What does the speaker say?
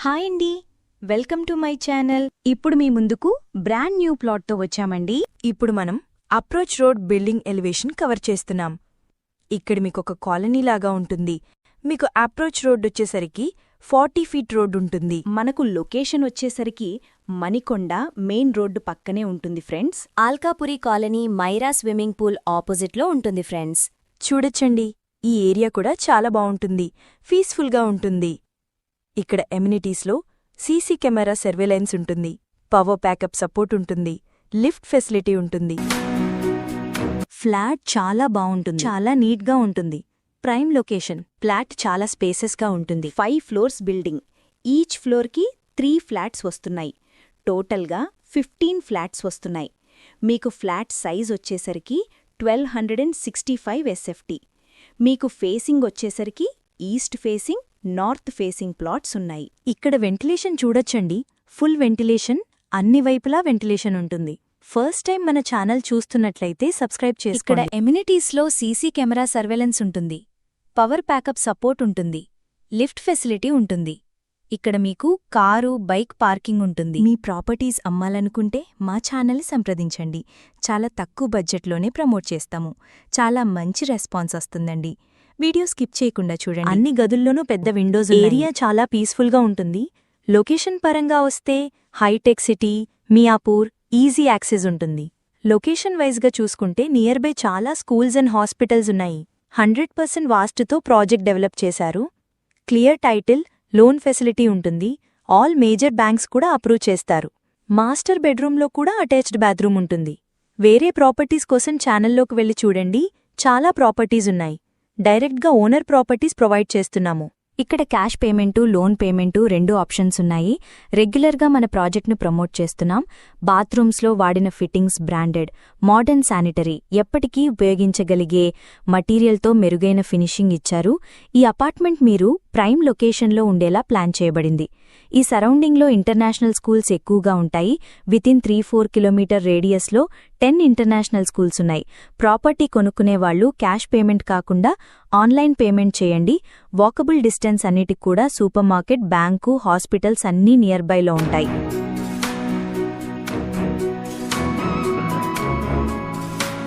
Hi అండి, welcome to my channel. ఇప్పుడు మీ ముందుకు బ్రాండ్ న్యూ ప్లాట్తో వచ్చామండి. ఇప్పుడు మనం approach road building elevation cover చేస్తున్నాం. ఇక్కడ మీకొక కాలనీలాగా ఉంటుంది. మీకు అప్రోచ్ రోడ్ వచ్చేసరికి 40 ఫీట్ రోడ్ ఉంటుంది. మనకు లొకేషన్ వచ్చేసరికి మణికొండ మెయిన్ రోడ్డు పక్కనే ఉంటుంది ఫ్రెండ్స్. ఆల్కాపురి కాలనీ మైరా స్విమ్మింగ్ పూల్ ఆపోజిట్లో ఉంటుంది ఫ్రెండ్స్. చూడొచ్చండి, ఈ ఏరియా కూడా చాలా బావుంటుంది, పీస్ఫుల్గా ఉంటుంది. ఇక్కడ ఎమ్యూనిటీస్లో సీసీ కెమెరా సర్వేలెన్స్ ఉంటుంది, పవర్ బ్యాకప్ సపోర్ట్ ఉంటుంది, లిఫ్ట్ ఫెసిలిటీ ఉంటుంది. ఫ్లాట్ చాలా బావుంటుంది, చాలా నీట్గా ఉంటుంది. Prime location. ఫ్లాట్ చాలా స్పేసెస్గా ఉంటుంది. 5 ఫ్లోర్స్ బిల్డింగ్. ఈచ్ ఫ్లోర్కి 3 ఫ్లాట్స్ వస్తున్నాయి. టోటల్గా 15 ఫ్లాట్స్ వస్తున్నాయి. మీకు ఫ్లాట్ సైజ్ వచ్చేసరికి 1265 SFT. మీకు ఫేసింగ్ వచ్చేసరికి east facing, north facing plots ఉన్నాయి. ఇక్కడ వెంటిలేషన్ చూడొచ్చండి, ఫుల్ వెంటిలేషన్, అన్ని వైపులా వెంటిలేషన్ ఉంటుంది. ఫస్ట్ టైం మన ఛానల్ చూస్తున్నట్లయితే సబ్స్క్రైబ్ ఇక్కడ చేసుకోండి. ఎమ్యూనిటీస్లో సీసీ కెమెరా సర్వేలెన్స్ ఉంటుంది, పవర్ బ్యాకప్ సపోర్ట్ ఉంటుంది, లిఫ్ట్ ఫెసిలిటీ ఉంటుంది. ఇక్కడ మీకు కారు, బైక్ పార్కింగ్ ఉంటుంది. మీ ప్రాపర్టీస్ అమ్మాలనుకుంటే మా ఛానల్ సంప్రదించండి. చాలా తక్కువ బడ్జెట్లోనే ప్రమోట్ చేస్తాము. చాలా మంచి రెస్పాన్స్ వస్తుందండి. వీడియో స్కిప్ చేయకుండా చూడండి. అన్ని గదుల్లోనూ పెద్ద విండోస్ ఉన్నాయి. ఏరియా చాలా పీస్ఫుల్గా ఉంటుంది. లొకేషన్ పరంగా వస్తే హైటెక్ సిటీ, మియాపూర్, ఈజీ యాక్సెస్ ఉంటుంది. లొకేషన్ వైజ్గా చూసుకుంటే నియర్ బై చాలా స్కూల్స్ అండ్ హాస్పిటల్స్ ఉన్నాయి. 100% వాస్తుతో ప్రాజెక్ట్ డెవలప్ చేశారు. క్లియర్ టైటిల్, లోన్ ఫెసిలిటీ ఉంటుంది. ఆల్ మేజర్ బ్యాంక్స్ కూడా అప్రూవ్ చేస్తారు. మాస్టర్ బెడ్రూమ్లో కూడా అటాచ్డ్ బాత్రూమ్ ఉంటుంది. వేరే ప్రాపర్టీస్ కోసం ఛానల్లోకి వెళ్ళి చూడండి, చాలా ప్రాపర్టీస్ ఉన్నాయి. డైరెక్ట్గా ఓనర్ ప్రాపర్టీస్ ప్రొవైడ్ చేస్తున్నాము. ఇక్కడ cash payment, loan payment 2 options ఉన్నాయి. రెగ్యులర్గా మన ప్రాజెక్ట్ను ప్రమోట్ చేస్తున్నాం. బాత్రూమ్స్లో వాడిన ఫిట్టింగ్స్ బ్రాండెడ్, మోడర్న్ శానిటరీ, ఎప్పటికీ ఉపయోగించగలిగే మటీరియల్తో మెరుగైన ఫినిషింగ్ ఇచ్చారు. ఈ అపార్ట్మెంట్ మీరు ప్రైమ్ లొకేషన్లో ఉండేలా ప్లాన్ చేయబడింది. ఈ సరౌండింగ్లో ఇంటర్నేషనల్ స్కూల్స్ ఎక్కువగా ఉంటాయి. వితిన్ 3-4 కిలోమీటర్ రేడియస్లో 10 ఇంటర్నేషనల్ స్కూల్స్ ఉన్నాయి. ప్రాపర్టీ కొనుక్కునేవాళ్లు క్యాష్ పేమెంట్ కాకుండా ఆన్లైన్ పేమెంట్ చేయండి. వాకబుల్ డిస్టెన్స్ అన్నిటికి కూడా సూపర్ మార్కెట్, బ్యాంకు, హాస్పిటల్స్ అన్నీ నియర్ బైలో ఉంటాయి.